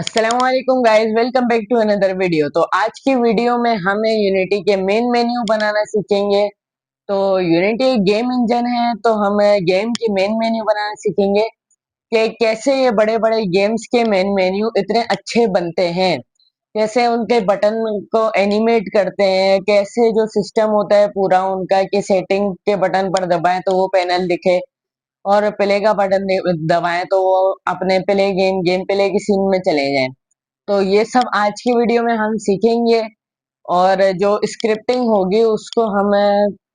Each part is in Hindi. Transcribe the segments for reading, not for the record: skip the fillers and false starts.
अस्सलामुअलैकुम guys, welcome back to another video. तो आज की वीडियो में हमें यूनिटी के मेन मेन्यू बनाना सीखेंगे। तो यूनिटी एक गेम इंजन है, तो हम गेम की मेन मेन्यू बनाना सीखेंगे कि कैसे ये बड़े बड़े गेम्स के मेन मेन्यू इतने अच्छे बनते हैं, कैसे उनके बटन को एनिमेट करते हैं, कैसे जो सिस्टम होता है पूरा उनका कि सेटिंग के बटन पर दबाएं तो वो पैनल दिखे और प्ले का बटन दबाएं तो वो अपने प्ले गेम प्ले की सीन में चले जाएं। तो ये सब आज की वीडियो में हम सीखेंगे। और जो स्क्रिप्टिंग होगी उसको हम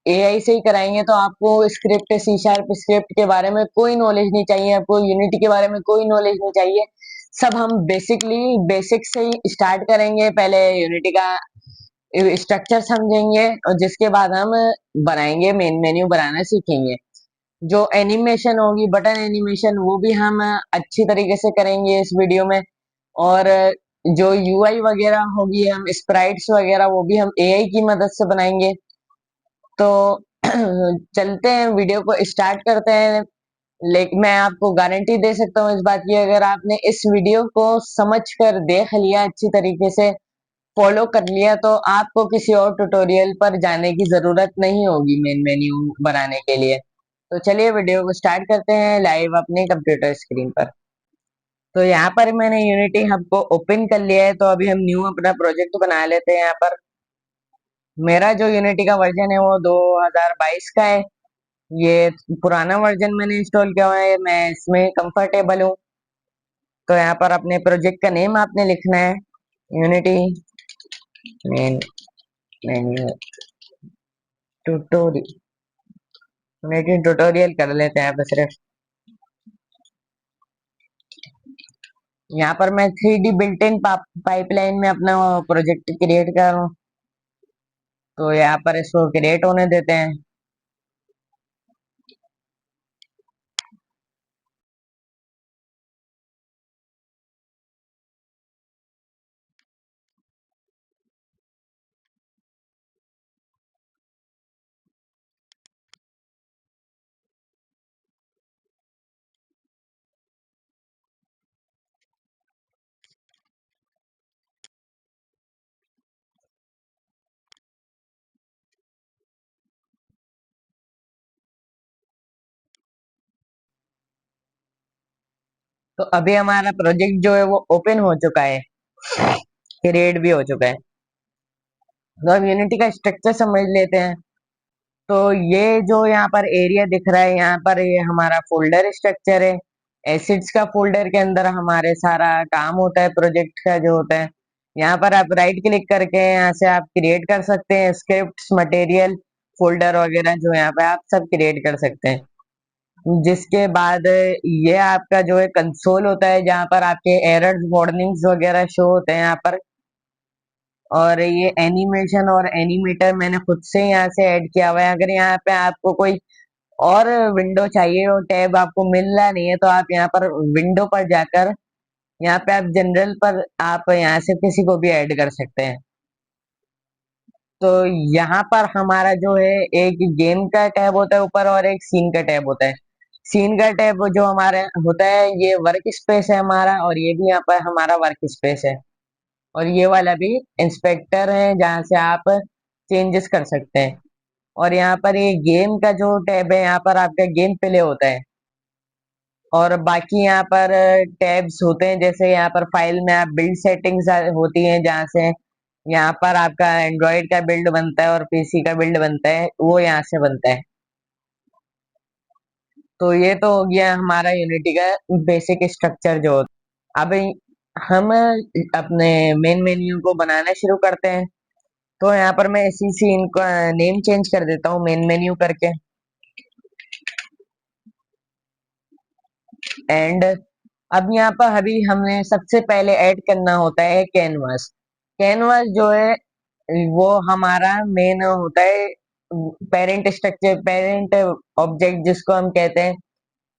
एआई से ही कराएंगे। तो आपको स्क्रिप्ट सी शार्प स्क्रिप्ट के बारे में कोई नॉलेज नहीं चाहिए, आपको यूनिटी के बारे में कोई नॉलेज नहीं चाहिए। सब हम बेसिक से ही स्टार्ट करेंगे। पहले यूनिटी का स्ट्रक्चर समझेंगे और जिसके बाद हम बनाएंगे, मेन मेन्यू बनाना सीखेंगे। जो एनिमेशन होगी, बटन एनिमेशन, वो भी हम अच्छी तरीके से करेंगे इस वीडियो में। और जो यूआई वगैरह होगी, हम स्प्राइट्स वगैरह, वो भी हम एआई की मदद से बनाएंगे। तो चलते हैं, वीडियो को स्टार्ट करते हैं। लेकिन मैं आपको गारंटी दे सकता हूँ इस बात की, अगर आपने इस वीडियो को समझ कर देख लिया, अच्छी तरीके से फॉलो कर लिया, तो आपको किसी और ट्यूटोरियल पर जाने की जरूरत नहीं होगी मेन मेन्यू बनाने के लिए। तो चलिए वीडियो को स्टार्ट करते हैं लाइव अपने कंप्यूटर स्क्रीन पर। तो यहाँ पर मैंने यूनिटी हब को ओपन कर लिया है। तो अभी हम न्यू अपना प्रोजेक्ट बना लेते हैं। यहाँ पर मेरा जो यूनिटी का वर्जन है वो 2022 का है। ये पुराना वर्जन मैंने इंस्टॉल किया हुआ है, मैं इसमें कंफर्टेबल हूँ। तो यहाँ पर अपने प्रोजेक्ट का नेम आपने लिखना है, unity main menu tutorial. Unity tutorial कर लेते हैं यहाँ पर सिर्फ। यहाँ पर मैं 3D बिल्ट इन पाइपलाइन में अपना प्रोजेक्ट क्रिएट कर रहा हूँ। तो यहाँ पर इसको क्रिएट होने देते हैं। तो अभी हमारा प्रोजेक्ट जो है वो ओपन हो चुका है, क्रिएट भी हो चुका है। तो अब यूनिटी का स्ट्रक्चर समझ लेते हैं। तो ये जो यहाँ पर एरिया दिख रहा है, यहाँ पर ये हमारा फोल्डर स्ट्रक्चर है। एसिड्स का फोल्डर के अंदर हमारे सारा काम होता है, प्रोजेक्ट का जो होता है। यहाँ पर आप राइट क्लिक करके यहाँ से आप क्रिएट कर सकते हैं स्क्रिप्ट्स, मटेरियल, फोल्डर वगैरह, जो यहाँ पे आप सब क्रिएट कर सकते हैं। जिसके बाद ये आपका जो है कंसोल होता है, जहाँ पर आपके एरर्स, वार्निंग्स वगैरह शो होते हैं यहाँ पर। और ये एनिमेशन और एनिमेटर मैंने खुद से यहाँ से ऐड किया हुआ है। अगर यहाँ पे आपको कोई और विंडो चाहिए और टैब आपको मिल रहा नहीं है, तो आप यहाँ पर विंडो पर जाकर यहाँ पे आप जनरल पर आप यहाँ से किसी को भी ऐड कर सकते हैं। तो यहाँ पर हमारा जो है एक गेम का टैब होता है ऊपर और एक सीन का टैब होता है। सीन का टैब जो हमारे होता है, ये वर्क स्पेस है हमारा, और ये भी यहाँ पर हमारा वर्क स्पेस है। और ये वाला भी इंस्पेक्टर है, जहाँ से आप चेंजेस कर सकते हैं। और यहाँ पर ये गेम का जो टैब है, यहाँ पर आपका गेम प्ले होता है। और बाकी यहाँ पर टैब्स होते हैं, जैसे यहाँ पर फाइल में आप बिल्ड सेटिंग्स होती हैं, जहाँ से यहाँ पर आपका एंड्रॉइड का बिल्ड बनता है और पीसी का बिल्ड बनता है, वो यहाँ से बनता है। तो ये तो हो गया हमारा यूनिटी का बेसिक स्ट्रक्चर जो होता है। अब हम अपने मेन मेन्यू को बनाना शुरू करते हैं। तो यहाँ पर मैं इसी सीन का नेम चेंज कर देता हूँ, मेन मेन्यू करके। एंड अब यहाँ पर अभी हमें सबसे पहले ऐड करना होता है कैनवास। कैनवास जो है वो हमारा मेन होता है पेरेंट स्ट्रक्चर, पेरेंट ऑब्जेक्ट जिसको हम कहते हैं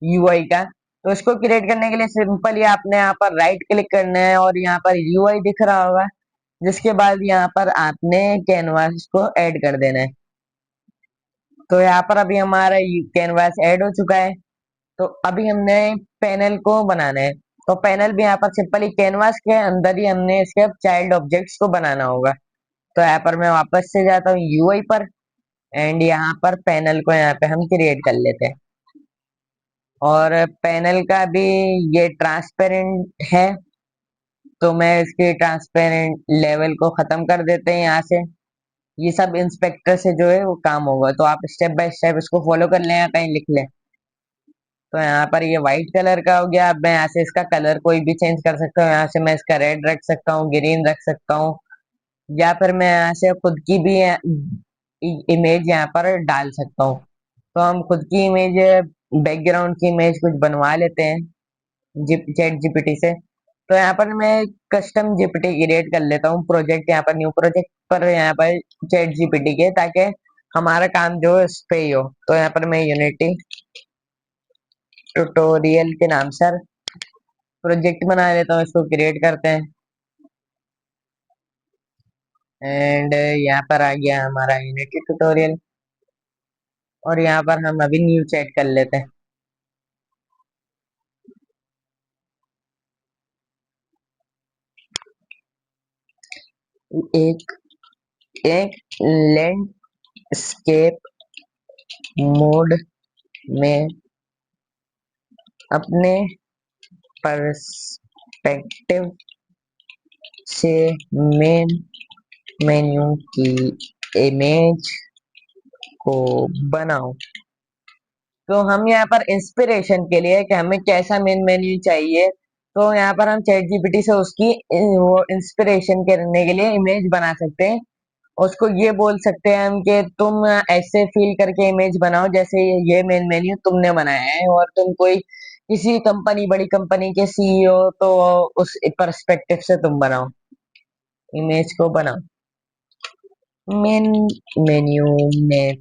यूआई का। तो इसको क्रिएट करने के लिए सिंपली आपने यहाँ पर राइट क्लिक करना है और यहाँ पर यूआई दिख रहा होगा, जिसके बाद यहाँ पर आपने कैनवास को ऐड कर देना है। तो यहाँ पर अभी हमारा कैनवास ऐड हो चुका है। तो अभी हमने पैनल को बनाना है। तो पैनल भी यहाँ पर सिंपली कैनवास के अंदर ही हमने इसके चाइल्ड ऑब्जेक्ट्स को बनाना होगा। तो यहाँ पर मैं वापस से जाता हूँ यूआई पर, एंड यहाँ पर पैनल को यहाँ पे हम क्रिएट कर लेते हैं। और पैनल का भी ये ट्रांसपेरेंट है, तो मैं इसके ट्रांसपेरेंट लेवल को खत्म कर देते हैं यहाँ से। ये सब इंस्पेक्टर से जो है वो काम होगा, तो आप स्टेप बाय स्टेप इसको फॉलो कर लें या कहीं लिख लें। तो यहाँ पर ये व्हाइट कलर का हो गया। अब मैं यहाँ से इसका कलर कोई भी चेंज कर सकता हूँ। यहाँ से मैं इसका रेड रख सकता हूँ, ग्रीन रख सकता हूँ, या फिर मैं यहाँ से खुद की भी इमेज यहाँ पर डाल सकता हूँ। तो हम खुद की इमेज, बैकग्राउंड की इमेज कुछ बनवा लेते हैं चैट जीपीटी से। तो यहाँ पर मैं कस्टम जीपीटी क्रिएट कर लेता हूँ प्रोजेक्ट, यहाँ पर न्यू प्रोजेक्ट पर, यहाँ पर चैट जीपीटी के, ताकि हमारा काम जो है उस पे ही हो। तो यहाँ पर मैं यूनिटी ट्यूटोरियल के नाम सर प्रोजेक्ट बना लेता हूँ, इसको क्रिएट करते हैं। एंड यहाँ पर आ गया हमारा यूनिटी ट्यूटोरियल, और यहाँ पर हम अभी न्यू चैट कर लेते हैं। एक एक लैंडस्केप मोड में अपने पर्सपेक्टिव से मेन मेन्यू की इमेज को बनाओ। तो हम यहाँ पर इंस्पिरेशन के लिए कि हमें कैसा मेन मेन्यू चाहिए, तो यहाँ पर हम चैट जीपीटी से उसकी वो इंस्पिरेशन करने के लिए इमेज बना सकते हैं। उसको ये बोल सकते हैं हम कि तुम ऐसे फील करके इमेज बनाओ जैसे ये मेन मेन्यू तुमने बनाया है, और तुम कोई किसी कंपनी, बड़ी कंपनी के सीईओ, तो उस पर्सपेक्टिव से तुम बनाओ, इमेज को बनाओ। मेन मेन्यू में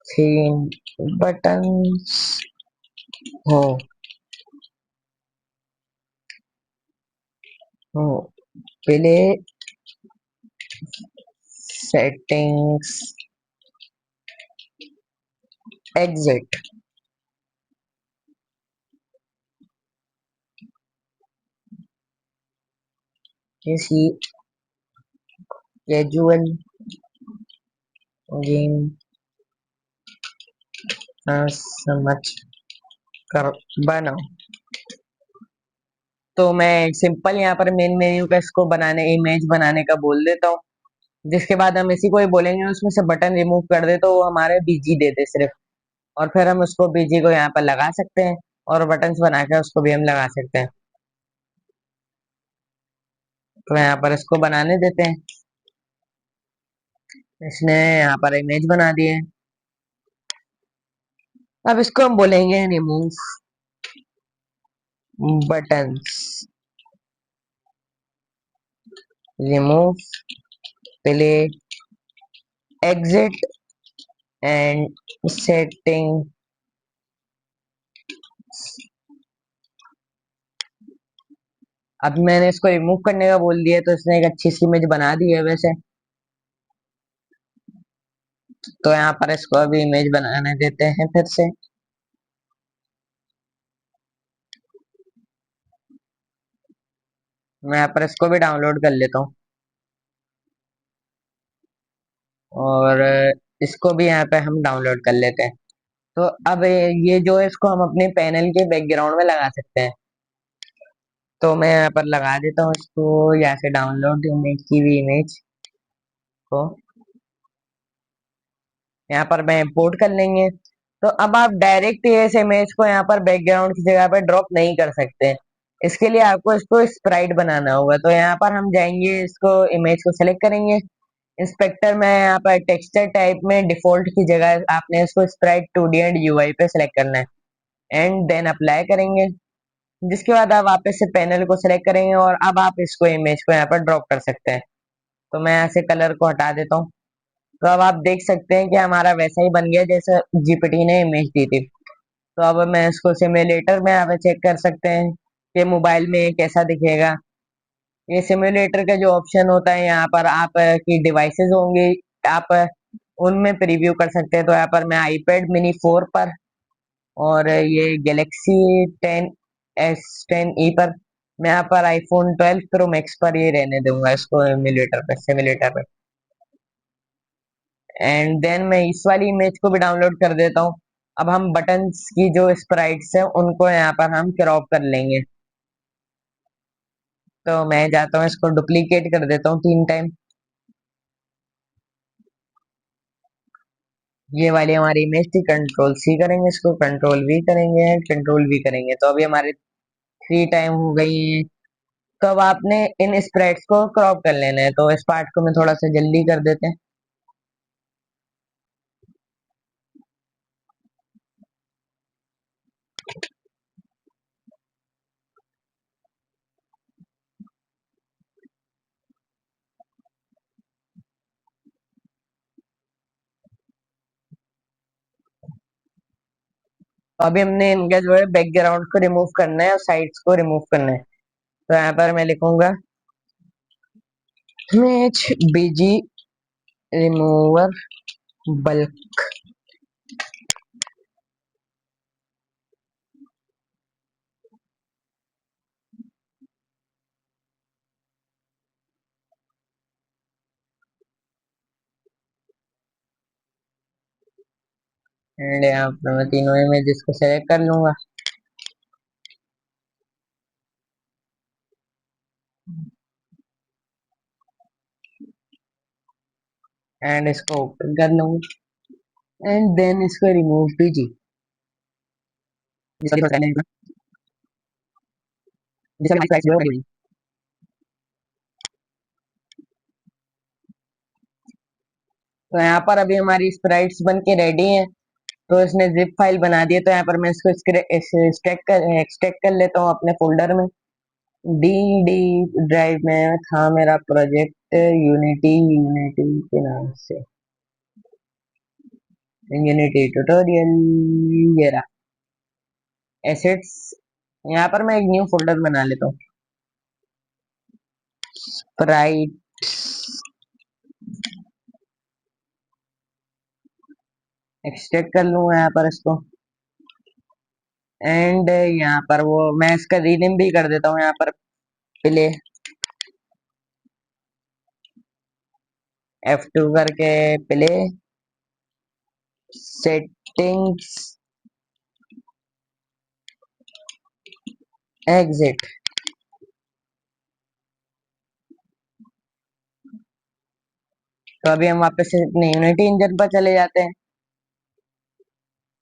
तीन बटन्स हो हो पहले सेटिंग्स, एग्जिट, किसी कैजुअल गेम समझ कर बनाओ। तो मैं सिंपल यहाँ पर मेन मेन्यू का इसको बनाने, इमेज बनाने का बोल देता हूँ। जिसके बाद हम इसी को ही बोलेंगे उसमें से बटन रिमूव कर दे, तो वो हमारे बीजी दे दे सिर्फ। और फिर हम उसको बीजी को यहाँ पर लगा सकते हैं, और बटन्स बना के उसको भी हम लगा सकते हैं। तो यहाँ पर इसको बनाने देते हैं। इसने यहाँ पर इमेज बना दी है। अब इसको हम बोलेंगे remove buttons, remove play, exit and setting. अब मैंने इसको रिमूव करने का बोल दिया, तो इसने एक अच्छी सी इमेज बना दी है वैसे। तो यहाँ पर इसको अभी इमेज बनाने देते हैं फिर से। मैं यहाँ पर इसको भी डाउनलोड कर लेता हूँ, और इसको भी यहाँ पे हम डाउनलोड कर लेते हैं। तो अब ये जो है इसको हम अपने पैनल के बैकग्राउंड में लगा सकते हैं। तो मैं यहाँ पर लगा देता हूँ इसको, यहाँ से डाउनलोड इमेज की भी इमेज को यहाँ पर मैं इंपोर्ट कर लेंगे। तो अब आप डायरेक्ट इस इमेज को यहाँ पर बैकग्राउंड की जगह पर ड्रॉप नहीं कर सकते। इसके लिए आपको इसको स्प्राइट बनाना होगा। तो यहाँ पर हम जाएंगे, इसको इमेज को सेलेक्ट करेंगे, इंस्पेक्टर में यहाँ पर टेक्सचर टाइप में डिफॉल्ट की जगह आपने इसको स्प्राइट 2D एंड यूआई पे सेलेक्ट करना है, एंड देन अप्लाई करेंगे। जिसके बाद आप वापस से पैनल को सिलेक्ट करेंगे, और अब आप इसको इमेज को यहाँ पर ड्रॉप कर सकते हैं। तो मैं यहाँ से कलर को हटा देता हूँ। तो अब आप देख सकते हैं कि हमारा वैसा ही बन गया जैसे जीपीटी ने इमेज दी थी। तो अब मैं इसको सिम्युलेटर में यहाँ पे चेक कर सकते हैं कि मोबाइल में ये कैसा दिखेगा। ये सिम्युलेटर का जो ऑप्शन होता है, यहाँ पर आप की डिवाइसेस होंगी, आप उनमें प्रीव्यू कर सकते हैं। तो यहाँ पर मैं आईपैड मिनी 4 पर, और ये गैलेक्सी 10 S10e पर। मैं यहाँ पर iPhone 12 Pro Max पर ये रहने दूंगा इसको एमुलेटर पे, सिमुलेटर पे। एंड देन मैं इस वाली इमेज को भी डाउनलोड कर देता हूँ। अब हम बटन्स की जो स्प्राइट्स है उनको यहाँ पर हम क्रॉप कर लेंगे। तो मैं जाता हूँ इसको डुप्लीकेट कर देता हूँ 3 टाइम। ये वाली हमारी इमेज थी, कंट्रोल सी करेंगे, इसको कंट्रोल वी करेंगे, कंट्रोल वी करेंगे, तो अभी हमारे 3 टाइम हो गई है। तो अब आपने इन स्प्राइट्स को क्रॉप कर लेना है, तो इस पार्ट को मैं थोड़ा सा जल्दी कर देते हैं। तो अभी हमने इनका जो है बैकग्राउंड को रिमूव करना है और साइड्स को रिमूव करना है। तो यहाँ पर मैं लिखूंगा image BG remover bulk. And यहाँ पर मैं तीनों इमेजेस को सेलेक्ट कर लूंगा। एंड इसको ओपन कर लूंगा एंड देन इसको रिमूव बीजी। जिसका जो है जिसका हमारी प्राइस जो है वो ready हुई। तो यहाँ पर अभी हमारी स्प्राइट्स बन के रेडी है। तो इसने जिप फाइल बना दी है, तो यहाँ पर मैं इसको एक्सट्रैक्ट कर लेता हूँ अपने फोल्डर में। डी डी ड्राइव में था मेरा प्रोजेक्ट यूनिटी, यूनिटी के नाम से, यूनिटी ट्यूटोरियल। ये रहा एसेट्स। यहाँ पर मैं एक न्यू फोल्डर बना लेता हूँ, स्प्राइट। एक्सट्रैक्ट कर लूंगा यहाँ पर इसको। एंड यहाँ पर वो मैं इसका रीनेम भी कर देता हूँ यहाँ पर, प्ले F2 करके, प्ले सेटिंग्स एग्जिट। तो अभी हम वापस से अपने यूनिटी इंजन पर चले जाते हैं।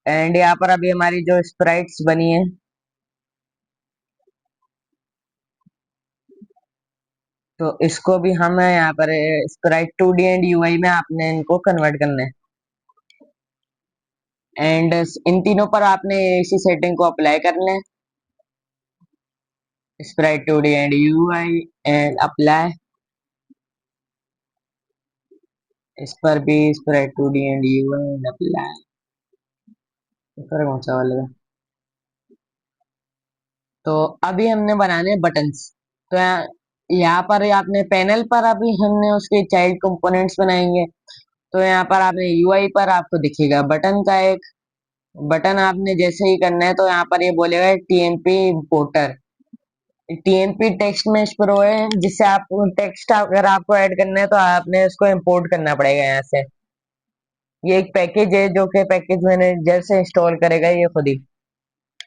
एंड यहाँ पर अभी हमारी जो स्प्राइट्स बनी है, तो इसको भी हम यहाँ पर स्प्राइट 2D एंड यूआई में आपने इनको कन्वर्ट करना है। एंड इन तीनों पर आपने इसी सेटिंग को अप्लाई करना है, Sprite 2D and UI and apply. इस पर भी Sprite 2D and UI and apply. इस पर कौन सा वाला है? तो अभी हमने बनाने बटन्स। तो यहाँ पर आपने पैनल पर अभी हमने उसके चाइल्ड कंपोनेंट्स बनाएंगे। तो यहाँ पर आपने यूआई पर आपको दिखेगा बटन का एक बटन, आपने जैसे ही करना है तो यहाँ पर ये बोलेगा TMP importer. TMP text match pro है, जिससे आप टेक्स्ट अगर आपको ऐड करना है तो आपने उसको इंपोर्ट करना पड़ेगा यहाँ से। ये एक पैकेज है जो कि पैकेज मैनेजर से इंस्टॉल करेगा ये खुद ही।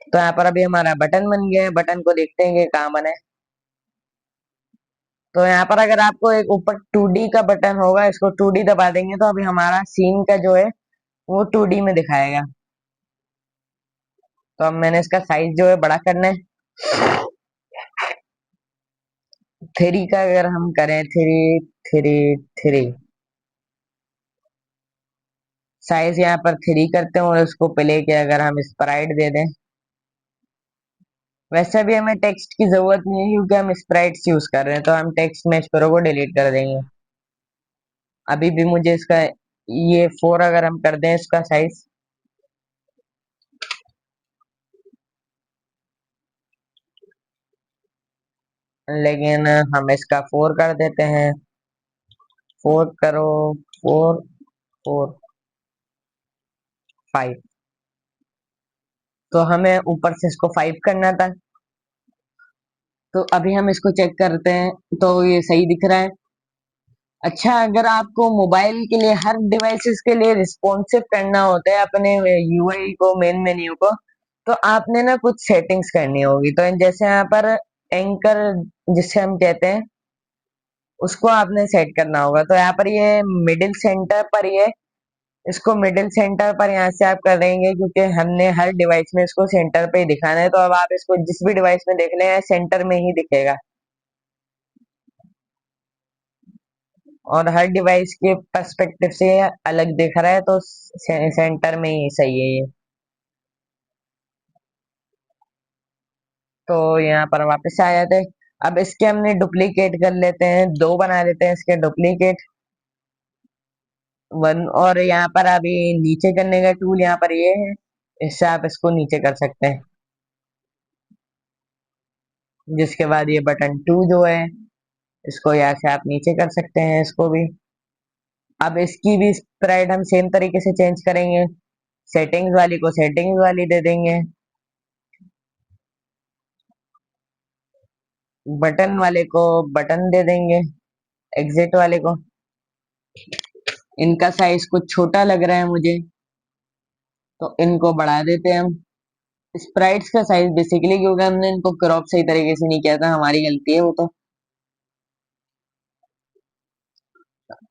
तो यहाँ पर अभी हमारा बटन बन गया है, बटन को देखते हैं कि कहाँ बना है। तो यहाँ पर अगर आपको एक ऊपर 2D का बटन होगा, इसको 2D दबा देंगे तो अभी हमारा सीन का जो है वो 2D में दिखाएगा। तो अब मैंने इसका साइज जो है बड़ा करना है। 3 का अगर हम करें, 3 साइज यहाँ पर 3 करते हैं और उसको प्ले के अगर हम स्प्राइट दे दें। वैसे भी हमें टेक्स्ट की जरूरत नहीं है क्योंकि हम स्प्राइट्स यूज कर रहे हैं, तो हम टेक्स्ट मैच प्रो को डिलीट कर देंगे। अभी भी मुझे इसका ये 4 अगर हम कर दें इसका साइज, लेकिन हम इसका 4 कर देते हैं। 4 करो, 4 4 5। तो हमें ऊपर से इसको 5 करना था। तो अभी हम इसको चेक करते हैं, तो ये सही दिख रहा है। अच्छा, अगर आपको मोबाइल के लिए हर डिवाइसेस के लिए रिस्पॉन्सिव करना होता है अपने यूआई को, मेन मेन्यू को, तो आपने ना कुछ सेटिंग्स करनी होगी। तो जैसे यहाँ पर एंकर जिसे हम कहते हैं, उसको आपने सेट करना होगा। तो यहाँ पर ये मिडिल सेंटर पर ये इसको मिडिल सेंटर पर यहाँ से आप कर देंगे, क्योंकि हमने हर डिवाइस में इसको सेंटर पे ही दिखाना है। तो अब आप इसको जिस भी डिवाइस में देख लें, सेंटर में ही दिखेगा, और हर डिवाइस के पर्सपेक्टिव से अलग दिख रहा है, तो सेंटर में ही सही है ये। तो यहाँ पर वापस आ जाते हैं। अब इसके हमने डुप्लीकेट कर लेते हैं, दो बना लेते हैं इसके डुप्लीकेट, वन। और यहाँ पर अभी नीचे करने का टूल यहाँ पर ये है, इससे आप इसको नीचे कर सकते हैं। जिसके बाद ये बटन टू जो है, इसको यहाँ से आप नीचे कर सकते हैं, इसको भी। अब इसकी भी स्प्राइट हम सेम तरीके से चेंज करेंगे। सेटिंग्स वाली को सेटिंग्स वाली दे देंगे, बटन वाले को बटन दे देंगे, एग्जिट वाले को। इनका साइज कुछ छोटा लग रहा है मुझे, तो इनको बढ़ा देते हैं हम। स्प्राइट्स का साइज बेसिकली, क्योंकि हमने इनको क्रॉप सही तरीके से नहीं किया था, हमारी गलती है वो तो।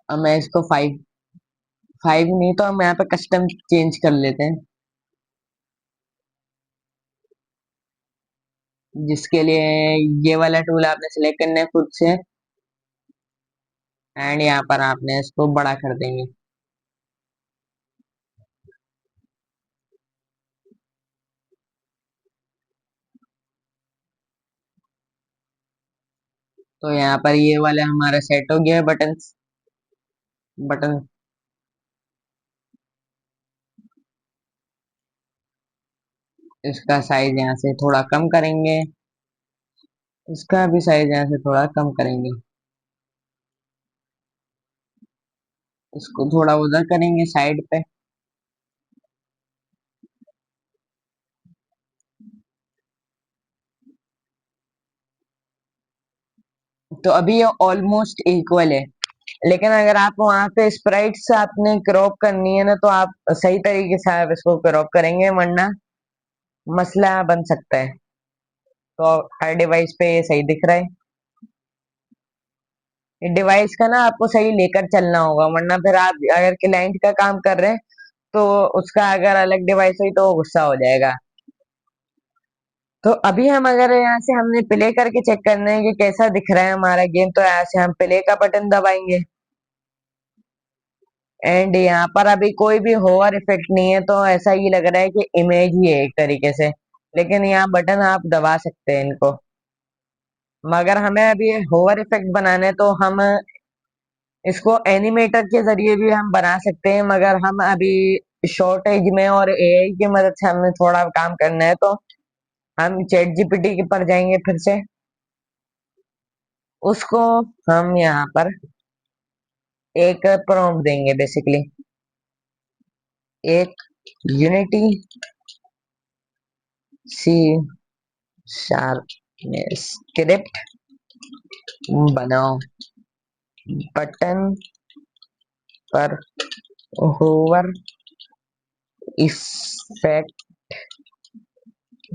अब मैं इसको फाइव, फाइव नहीं तो हम यहाँ पे कस्टम चेंज कर लेते हैं, जिसके लिए ये वाला टूल आपने सिलेक्ट करना है खुद से, एंड यहाँ पर आपने इसको बड़ा कर देंगे। तो यहाँ पर ये वाला हमारा सेट हो गया है, बटन बटन। इसका साइज यहाँ से थोड़ा कम करेंगे, इसका भी साइज यहाँ से थोड़ा कम करेंगे, इसको थोड़ा उधर करेंगे साइड पे। तो अभी ये ऑलमोस्ट इक्वल है। लेकिन अगर आप वहां पे स्प्राइट्स आपने क्रॉप करनी है ना, तो आप सही तरीके से आप इसको क्रॉप करेंगे, वरना मसला बन सकता है। तो हर डिवाइस पे ये सही दिख रहा है। डिवाइस का ना आपको सही लेकर चलना होगा, वरना फिर आप अगर क्लाइंट का काम कर रहे हैं, तो उसका अगर अलग डिवाइस हुई तो वो गुस्सा हो जाएगा। तो अभी हम अगर यहाँ से हमने प्ले करके चेक करना है कि कैसा दिख रहा है हमारा गेम, तो यहाँ से हम प्ले का बटन दबाएंगे, एंड यहाँ पर अभी कोई भी होवर इफेक्ट नहीं है, तो ऐसा ही लग रहा है कि इमेज ही है एक तरीके से। लेकिन यहाँ बटन आप दबा सकते हैं इनको, मगर हमें अभी होवर इफेक्ट बनाना है, तो हम इसको एनिमेटर के जरिए भी हम बना सकते हैं, मगर हम अभी शॉर्टेज में और एआई की मदद से हमें थोड़ा काम करना है। तो हम चैट जीपीटी के पर जाएंगे फिर से, उसको हम यहाँ पर एक प्रॉम्प्ट देंगे बेसिकली, एक यूनिटी सी शार्प में स्क्रिप्ट बनाओ, बटन पर होवर इफेक्ट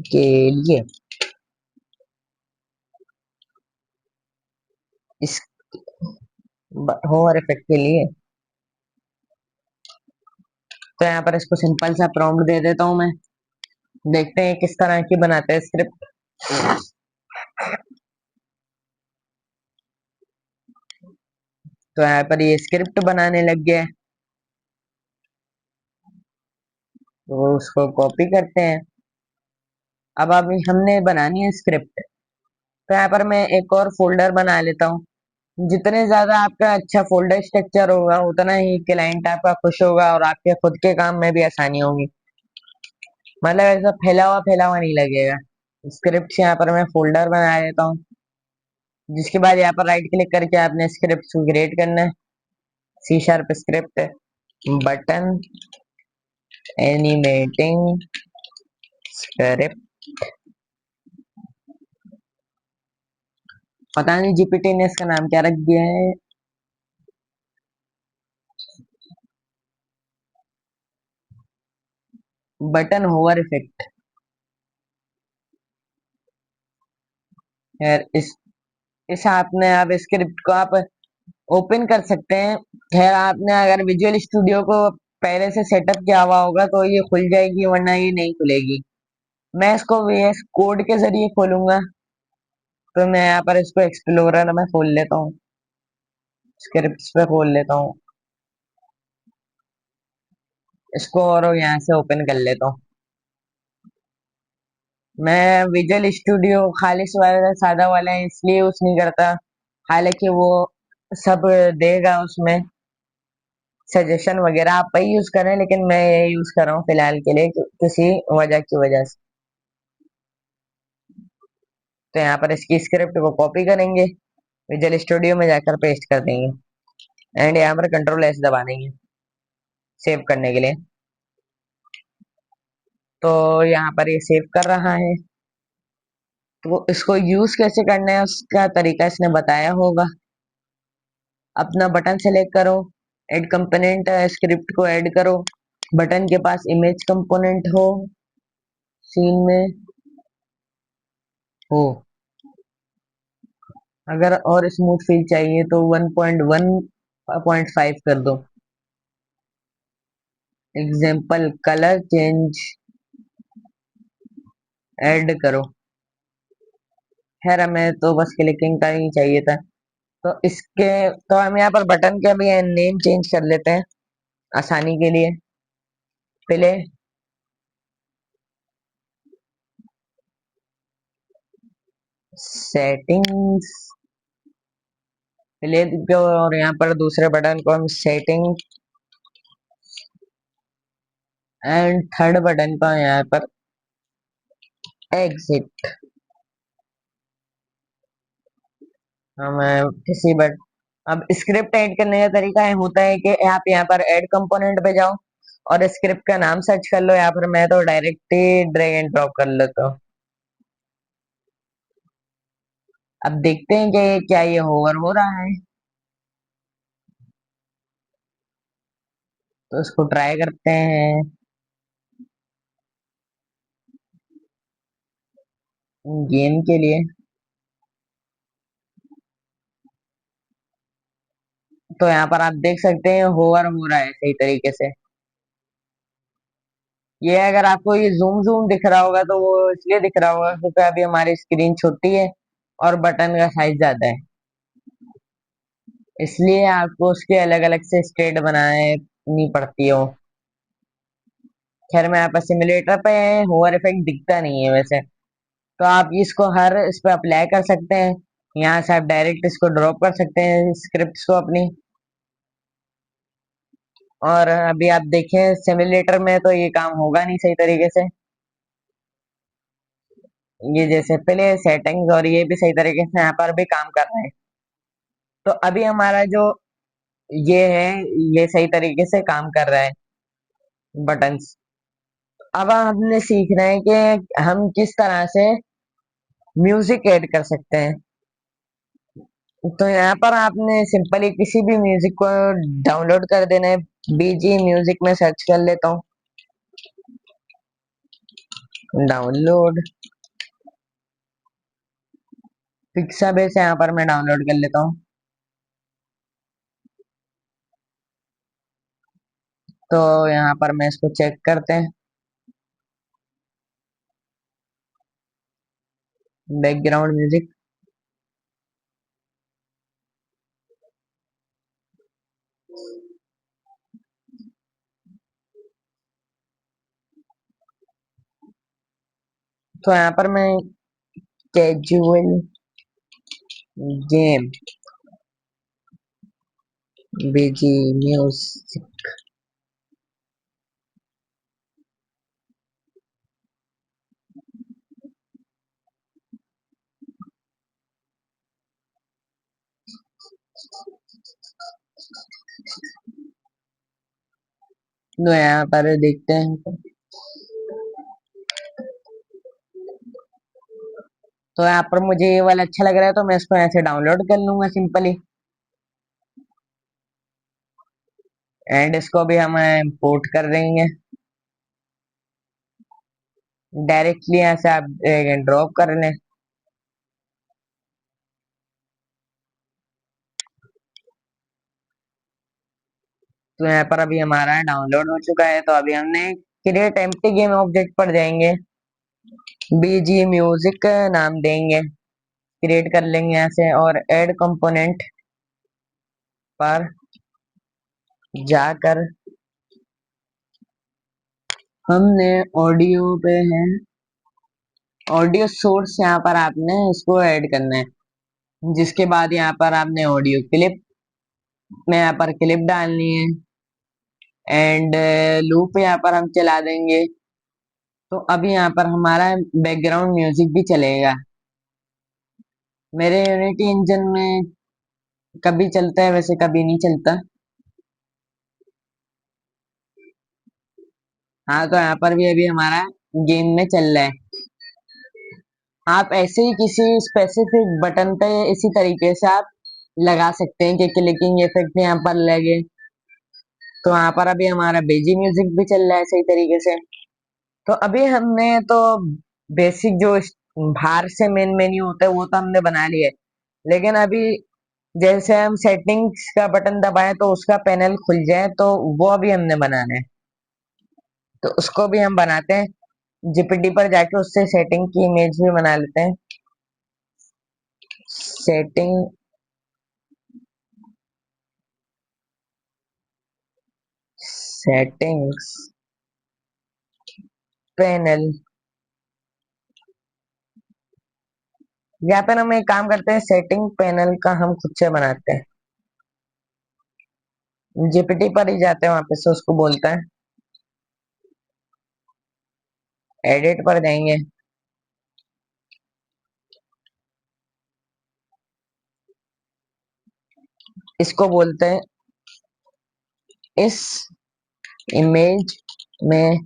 के लिए, इस होवर इफेक्ट के लिए। तो यहाँ पर इसको सिंपल सा प्रॉम्प्ट दे देता हूँ मैं, देखते हैं किस तरह की बनाते हैं स्क्रिप्ट। तो यहाँ पर ये स्क्रिप्ट बनाने लग गया है, तो उसको कॉपी करते हैं। अब अभी हमने बनानी है स्क्रिप्ट, तो यहाँ पर मैं एक और फोल्डर बना लेता हूँ। जितने ज्यादा आपका अच्छा फोल्डर स्ट्रक्चर होगा, उतना ही क्लाइंट आपका खुश होगा और आपके खुद के काम में भी आसानी होगी। मतलब ऐसा फैला हुआ नहीं लगेगा। स्क्रिप्ट यहाँ पर मैं फोल्डर बना लेता हूँ, जिसके बाद यहाँ पर राइट क्लिक करके आपने स्क्रिप्ट को क्रिएट करना है। C sharp script button animating script पता नहीं जीपीटी ने इसका नाम क्या रख दिया है। Button hover effect. खैर इस आपने आप स्क्रिप्ट को आप ओपन कर सकते हैं। खैर आपने अगर विजुअल स्टूडियो को पहले से सेटअप किया हुआ होगा तो ये खुल जाएगी, वरना ये नहीं खुलेगी। मैं इसको VS कोड के जरिए खोलूंगा। तो मैं यहाँ पर इसको एक्सप्लोरर में खोल लेता हूँ, स्क्रिप्ट्स पे खोल लेता हूँ इसको और यहाँ से ओपन कर लेता हूँ। मैं विजुअल स्टूडियो खालिस वाला सादा वाला है इसलिए यूज नहीं करता। हालांकि वो सब देगा उसमें सजेशन वगैरह, आप वही यूज करें, लेकिन मैं ये यूज कर रहा हूँ फिलहाल के लिए किसी वजह की वजह से। तो यहाँ पर इसकी स्क्रिप्ट को कॉपी करेंगे, विजुअल स्टूडियो में जाकर पेस्ट कर देंगे एंड यहाँ पर कंट्रोल S दबा देंगे सेव करने के लिए। तो यहाँ पर ये सेव कर रहा है। तो इसको यूज कैसे करना है उसका तरीका इसने बताया होगा। अपना बटन सेलेक्ट करो, ऐड कंपोनेंट स्क्रिप्ट को ऐड करो। बटन के पास इमेज कंपोनेंट हो, सीन में हो। अगर और स्मूथ फील चाहिए तो 1.1.5 कर दो। एग्जाम्पल कलर चेंज ऐड करो। खैर हमें तो बस क्लिकिंग का ही चाहिए था। तो इसके तो हम यहाँ पर बटन के भी नेम चेंज कर लेते हैं आसानी के लिए। पहले सेटिंग्स पहले को, और यहाँ पर दूसरे बटन को हम सेटिंग, एंड थर्ड बटन का यहाँ पर एग्जिट। हम किसी बट अब स्क्रिप्ट ऐड करने का तरीका होता है कि आप यहाँ पर ऐड कंपोनेंट पे जाओ और स्क्रिप्ट का नाम सर्च कर लो। यहाँ पर मैं तो direct he drag and drop कर लेता हूँ। अब देखते हैं कि क्या ये होवर हो रहा है। तो इसको ट्राई करते हैं गेम के लिए। तो यहाँ पर आप देख सकते हैं होवर हो रहा है सही तरीके से। ये अगर आपको ये जूम जूम दिख रहा होगा तो वो इसलिए दिख रहा होगा क्योंकि अभी हमारी स्क्रीन छोटी है और बटन का साइज ज्यादा है, इसलिए आपको उसके अलग अलग से स्टेट बनानी पड़ती हो। खैर मैं यहाँ पर सिमुलेटर पे होवर इफेक्ट दिखता नहीं है वैसे। तो आप इसको हर इस पे अप्लाई कर सकते हैं। यहाँ से आप डायरेक्ट इसको ड्रॉप कर सकते हैं स्क्रिप्ट्स को अपनी। और अभी आप देखें सिमुलेटर में तो ये काम होगा नहीं सही तरीके से। ये जैसे पहले सेटिंग्स और ये भी सही तरीके से यहाँ पर भी काम कर रहे हैं। तो अभी हमारा जो ये है ये सही तरीके से काम कर रहा है बटन्स। अब हमने सीखना है कि हम किस तरह से म्यूजिक ऐड कर सकते हैं। तो यहाँ पर आपने सिंपली किसी भी म्यूजिक को डाउनलोड कर देना है। BG म्यूजिक में सर्च कर लेता हूँ, डाउनलोड पिक्सा बेस यहाँ पर मैं डाउनलोड कर लेता हूँ। तो यहाँ पर मैं इसको चेक करते हैं, बैकग्राउंड म्यूजिक। तो यहाँ पर मैं कैजुअल गेम BG म्यूजिक, तो यहाँ पर देखते हैं। तो यहाँ पर मुझे ये वाला अच्छा लग रहा है तो मैं इसको ऐसे डाउनलोड कर लूंगा सिंपली। एंड इसको भी हम इंपोर्ट कर देंगे डायरेक्टली, यहाँ से आप ड्रॉप कर लें। तो यहाँ पर अभी हमारा डाउनलोड हो चुका है, तो अभी हमने क्रिएट एम्प्टी गेम ऑब्जेक्ट पर जाएंगे, बीजी म्यूजिक नाम देंगे, क्रिएट कर लेंगे यहाँ से, और ऐड कंपोनेंट पर जाकर हमने ऑडियो पे है, ऑडियो सोर्स यहाँ पर आपने इसको ऐड करना है। जिसके बाद यहाँ पर आपने ऑडियो क्लिप में यहाँ पर क्लिप डालनी है, एंड लूप यहाँ पर हम चला देंगे। तो अभी यहाँ पर हमारा बैकग्राउंड म्यूजिक भी चलेगा। मेरे यूनिटी इंजन में कभी चलता है, वैसे कभी नहीं चलता। हाँ, तो यहाँ पर भी अभी हमारा गेम में चल रहा है। आप ऐसे ही किसी स्पेसिफिक बटन पे इसी तरीके से आप लगा सकते हैं कि क्लिकिंग इफेक्ट यहाँ पर लगे। तो यहाँ पर अभी हमारा बेजी म्यूजिक भी चल रहा है सही तरीके से। तो अभी हमने तो बेसिक जो बाहर से मेन मेन्यू होता है वो तो हमने बना लिया है, लेकिन अभी जैसे हम सेटिंग्स का बटन दबाएं तो उसका पैनल खुल जाए, तो वो अभी हमने बनाना है। तो उसको भी हम बनाते हैं, जीपीटी पर जाके उससे सेटिंग की इमेज भी बना लेते हैं। सेटिंग सेटिंग्स पैनल, यहाँ पे हम एक काम करते हैं, सेटिंग पैनल का हम खुद से बनाते हैं। जीपीटी पर ही जाते हैं, वहां पे से उसको बोलता है, एडिट पर जाएंगे, इसको बोलते हैं इस इमेज में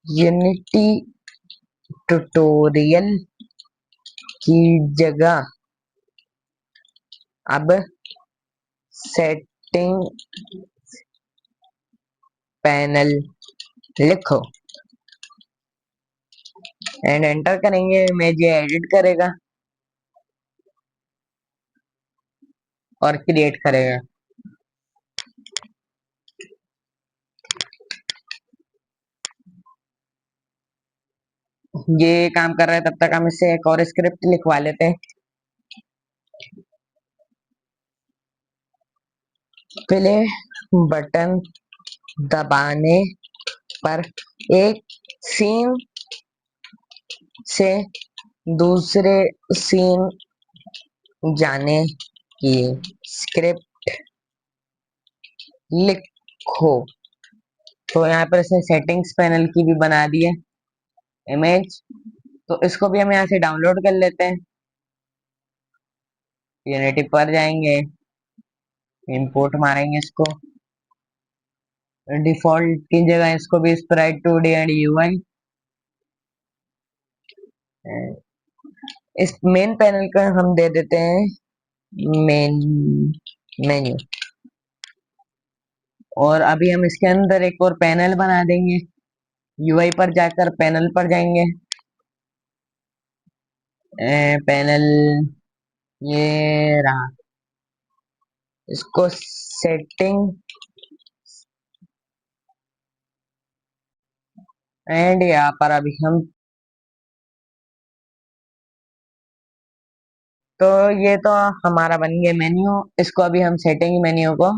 यूनिटी ट्यूटोरियल की जगह अब सेटिंग पैनल लिखो, एंड एंटर करेंगे। इमेज ये एडिट करेगा और क्रिएट करेगा। ये काम कर रहा है, तब तक हम इससे एक और स्क्रिप्ट लिखवा लेते हैं। प्ले बटन दबाने पर एक सीन से दूसरे सीन जाने की स्क्रिप्ट लिखो। तो यहाँ पर इसने सेटिंग्स पैनल की भी बना दी है इमेज। तो इसको भी हम यहाँ से डाउनलोड कर लेते हैं, यूनिटी पर जाएंगे, इंपोर्ट मारेंगे इसको, डिफॉल्ट की जगह इसको भी स्प्राइट 2D एंड यूआई, इस मेन पैनल का हम दे देते हैं मेन मेन्यू। और अभी हम इसके अंदर एक और पैनल बना देंगे, यूआई पर जाकर पैनल पर जाएंगे, पैनल ये रहा, इसको सेटिंग एंड यहाँ पर अभी हम, तो ये तो हमारा बन गया मेन्यू। इसको अभी हम सेटिंग मेन्यू को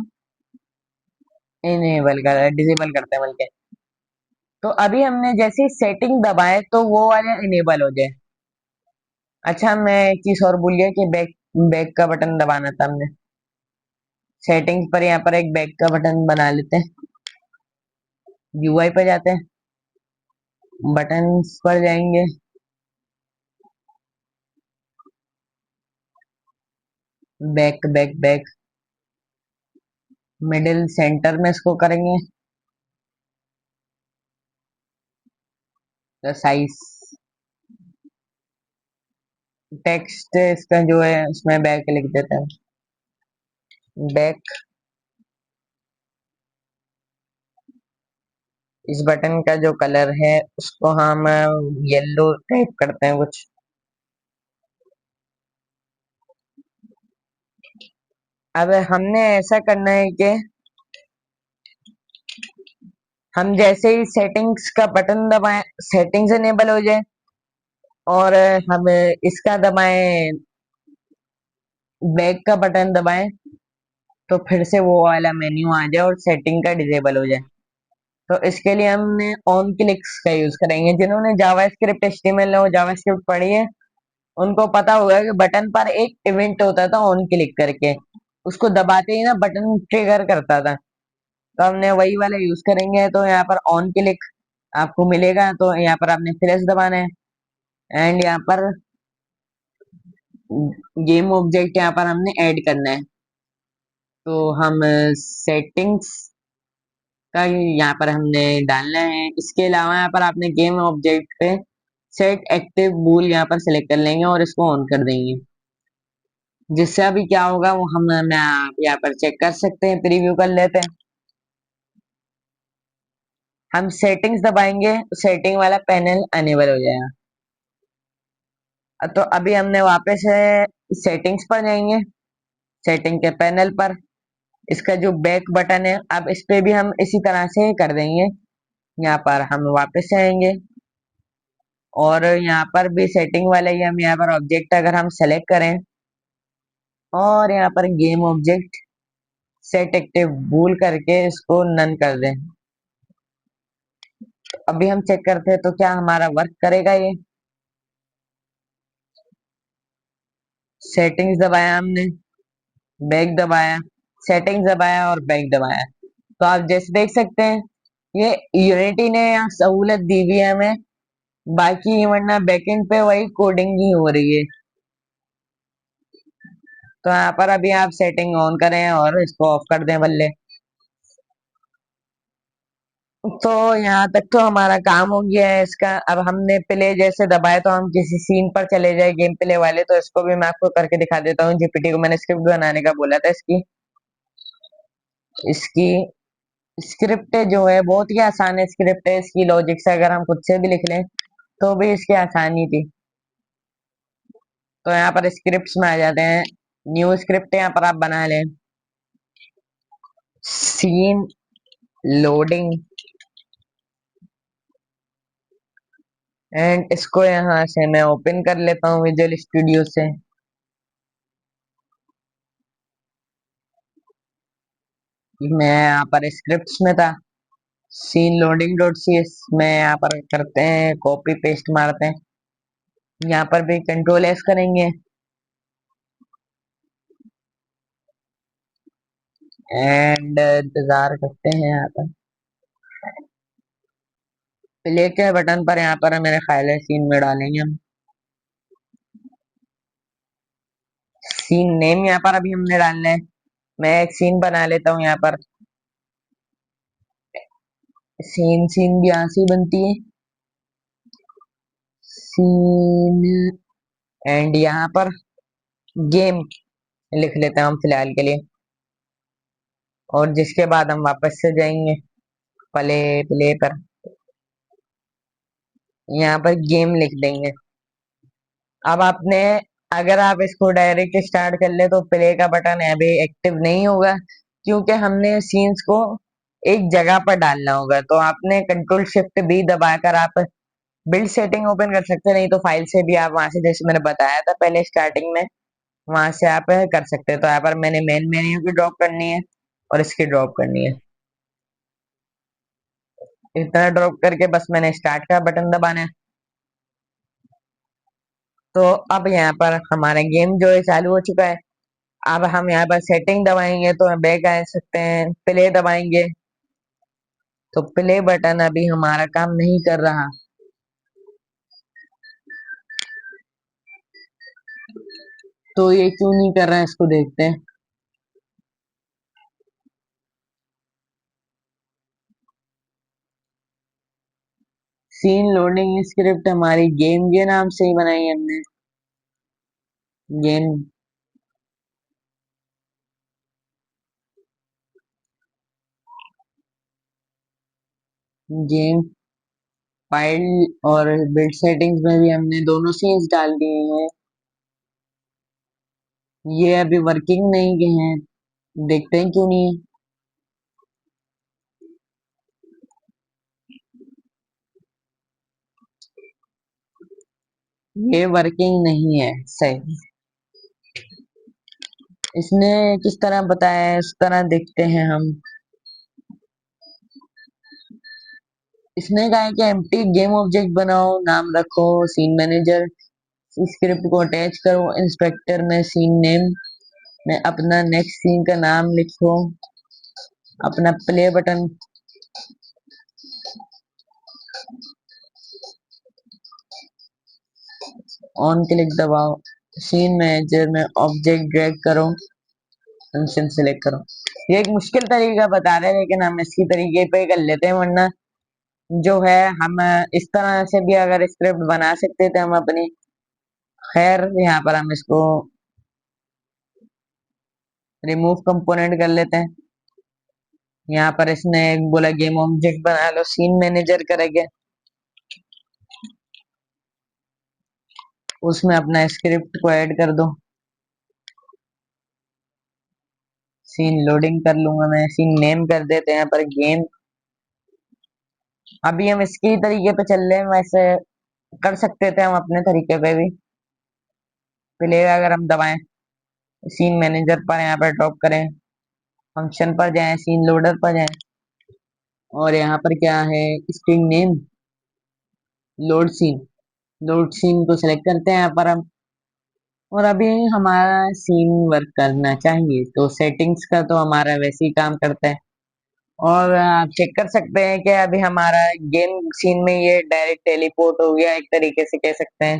इनेबल कर डिसेबल करते हैं बल्कि। तो अभी हमने जैसे सेटिंग दबाए तो वो वाले इनेबल हो जाए। अच्छा, मैं एक चीज और भूल गया कि बैक बैक का बटन दबाना था हमने। सेटिंग्स पर यहाँ पर एक बैक का बटन बना लेते हैं, यूआई पर जाते हैं, बटन्स पर जाएंगे, back back back, middle centre में इसको करेंगे, साइज टेक्स्ट इसका जो है उसमें बैक लिख देते हैं, बैक। इस बटन का जो कलर है उसको हम येलो टाइप करते हैं कुछ। अब हमने ऐसा करना है कि हम जैसे ही सेटिंग्स का बटन दबाएं, सेटिंग्स इनेबल हो जाए, और हम इसका दबाएं, बैक का बटन दबाएं, तो फिर से वो वाला मेन्यू आ जाए और सेटिंग का डिजेबल हो जाए। तो इसके लिए हमने ऑन क्लिक्स का यूज करेंगे। जिन्होंने जावास्क्रिप्ट एचटीएमएल और जावास्क्रिप्ट पढ़ी है उनको पता होगा कि बटन पर एक इवेंट होता था ऑन क्लिक करके, उसको दबाते ही ना बटन ट्रिगर करता था। तो हमने वही वाला यूज करेंगे। तो यहाँ पर ऑन क्लिक आपको मिलेगा, तो यहाँ पर आपने प्लस दबाना है, एंड यहाँ पर गेम ऑब्जेक्ट यहाँ पर हमने ऐड करना है। तो हम सेटिंग्स का यहाँ पर हमने डालना है। इसके अलावा यहाँ पर आपने गेम ऑब्जेक्ट पे सेट एक्टिव बूल यहाँ पर सिलेक्ट कर लेंगे और इसको ऑन कर देंगे। जिससे अभी क्या होगा वो मैं आप यहाँ पर चेक कर सकते हैं, प्रीव्यू कर लेते हैं। हम सेटिंग्स दबाएंगे, सेटिंग वाला पैनल अनेबल हो जाएगा। तो अभी हमने वापस से सेटिंग्स पर जाएंगे, सेटिंग के पैनल पर इसका जो बैक बटन है, अब इस पे भी हम इसी तरह से कर देंगे। यहाँ पर हम वापस से आएंगे और यहाँ पर भी सेटिंग वाला ही हम यहाँ पर ऑब्जेक्ट अगर हम सेलेक्ट करें और यहाँ पर गेम ऑब्जेक्ट सेट एक्टिव बूल करके इसको नन कर दें। तो अभी हम चेक करते हैं तो क्या हमारा वर्क करेगा ये। सेटिंग्स दबाया हमने, बैक दबाया, सेटिंग्स दबाया और बैक दबाया। तो आप जैसे देख सकते हैं ये यूनिटी ने यहाँ सहूलत दी हुई है हमें, बाकी वरना बैकएंड पे वही कोडिंग ही हो रही है। तो यहाँ पर अभी आप सेटिंग ऑन करें और इसको ऑफ कर दें बल्ले। तो यहाँ तक तो हमारा काम हो गया है इसका। अब हमने प्ले जैसे दबाए तो हम किसी सीन पर चले जाए गेम प्ले वाले, तो इसको भी मैं आपको करके दिखा देता हूँ। जीपीटी को मैंने स्क्रिप्ट बनाने का बोला था। इसकी इसकी स्क्रिप्ट जो है बहुत ही आसान स्क्रिप्ट है। इसकी लॉजिक से अगर हम खुद से भी लिख लें तो भी इसकी आसानी थी। तो यहाँ पर स्क्रिप्ट्स में आ जाते हैं, न्यू स्क्रिप्ट यहाँ पर आप बना लें, सीन लोडिंग, एंड इसको यहाँ से मैं ओपन कर लेता हूँ विजुअल स्टूडियो से। मैं यहाँ पर स्क्रिप्ट्स में था, scene loading dot C S में यहाँ पर करते हैं, कॉपी पेस्ट मारते हैं, यहाँ पर भी कंट्रोल एस करेंगे एंड इंतजार करते हैं। यहाँ पर प्ले के बटन पर यहाँ पर मेरे ख्याल है सीन में डालेंगे हम सीन नेम। यहाँ पर अभी हमने डालना है, मैं एक सीन बना लेता हूँ यहाँ पर। सीन सीन भी यहाँ से ही बनती है, सीन, एंड यहाँ पर गेम लिख लेते हैं हम फिलहाल के लिए। और जिसके बाद हम वापस से जाएंगे प्ले प्ले पर, यहाँ पर गेम लिख देंगे। अब आपने अगर आप इसको डायरेक्ट स्टार्ट कर ले तो प्ले का बटन अभी एक्टिव नहीं होगा, क्योंकि हमने सीन्स को एक जगह पर डालना होगा। तो आपने कंट्रोल शिफ्ट बी दबाकर आप बिल्ड सेटिंग ओपन कर सकते हैं, नहीं तो फाइल से भी आप वहां से, जैसे मैंने बताया था पहले स्टार्टिंग में, वहां से आप कर सकते हैं। तो यहाँ पर मैंने मेन मेन्यू की ड्रॉप करनी है और इसकी ड्रॉप करनी है। इतना ड्रॉप करके बस मैंने स्टार्ट का बटन दबाना है। तो अब यहाँ पर हमारा गेम जो है चालू हो चुका है। अब हम यहाँ पर सेटिंग दबाएंगे तो बैक आ सकते हैं, प्ले दबाएंगे तो प्ले बटन अभी हमारा काम नहीं कर रहा। तो ये क्यों नहीं कर रहा है इसको देखते हैं। सीन लोडिंग स्क्रिप्ट हमारी गेम के नाम से ही बनाई है हमने। गेम गेम फाइल और बिल्ड सेटिंग्स में भी हमने दोनों सीन्स डाल दिए हैं। ये अभी वर्किंग नहीं के हैं, देखते हैं क्यों नहीं है। ये वर्किंग नहीं है सही। इसने किस तरह बताया है उस तरह देखते हैं हम। इसने कहा है कि एम्प्टी गेम ऑब्जेक्ट बनाओ, नाम रखो सीन मैनेजर, स्क्रिप्ट को अटैच करो, इंस्पेक्टर में सीन नेम में अपना नेक्स्ट सीन का नाम लिखो, अपना प्ले बटन ऑन क्लिक दबाओ, सीन मैनेजर में ऑब्जेक्ट ड्रैग करो, फंक्शन सिलेक्ट करो। ये एक मुश्किल तरीका बता रहे हैं, लेकिन हम इसकी तरीके पे कर लेते हैं, वरना जो है हम इस तरह से भी अगर स्क्रिप्ट बना सकते थे हम अपनी। खैर यहाँ पर हम इसको रिमूव कंपोनेंट कर लेते हैं। यहाँ पर इसने एक बोला गेम ऑब्जेक्ट बना लो, सीन मैनेजर करेंगे, उसमें अपना स्क्रिप्ट को ऐड कर दो। सीन लोडिंग कर लूंगा मैं, सीन नेम कर देते हैं यहाँ पर गेम। अभी हम इसकी तरीके पे चल रहे हैं, वैसे कर सकते थे हम अपने तरीके पे भी। प्ले अगर हम दबाएं, सीन मैनेजर पर यहाँ पर ड्रॉप करें, फंक्शन पर जाएं, सीन लोडर पर जाएं, और यहाँ पर क्या है string name load scene, load scene को सिलेक्ट करते हैं यहाँ पर हम। और अभी हमारा सीन वर्क करना चाहिए, तो सेटिंग्स का तो हमारा वैसे ही काम करता है। और आप चेक कर सकते हैं कि अभी हमारा गेम सीन में ये डायरेक्ट टेलीपोर्ट हो गया, एक तरीके से कह सकते हैं।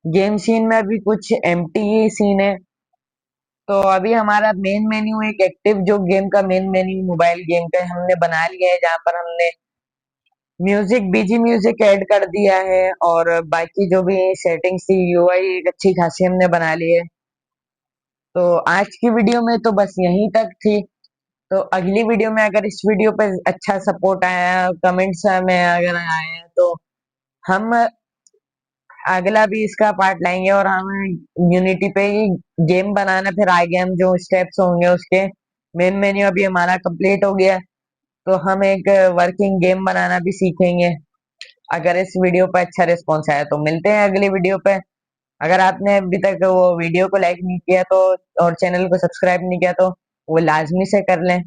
गेम सीन में अभी कुछ एम्प्टी सीन है। तो अभी हमारा मेन मेन्यू एक एक्टिव जो गेम का मेन मेन्यू मोबाइल गेम का हमने बना लिया है, जहाँ पर हमने म्यूजिक बीजी म्यूजिक ऐड कर दिया है, और बाकी जो भी सेटिंग्स थी यूआई एक अच्छी खासी हमने बना ली है। तो आज की वीडियो में तो बस यहीं तक थी। तो अगली वीडियो में अगर इस वीडियो पे अच्छा सपोर्ट आया, कमेंट्स में अगर आए तो हम अगला भी इसका पार्ट लाएंगे, और हम यूनिटी पे ही गेम बनाना, फिर आगे हम जो स्टेप्स होंगे उसके। मेन मेन्यू अभी हमारा कंप्लीट हो गया, तो हम एक वर्किंग गेम बनाना भी सीखेंगे। अगर इस वीडियो पर अच्छा रिस्पॉन्स आया तो मिलते हैं अगली वीडियो पे। अगर आपने अभी तक वो वीडियो को लाइक नहीं किया तो और चैनल को सब्सक्राइब नहीं किया तो वो लाजमी से कर लें।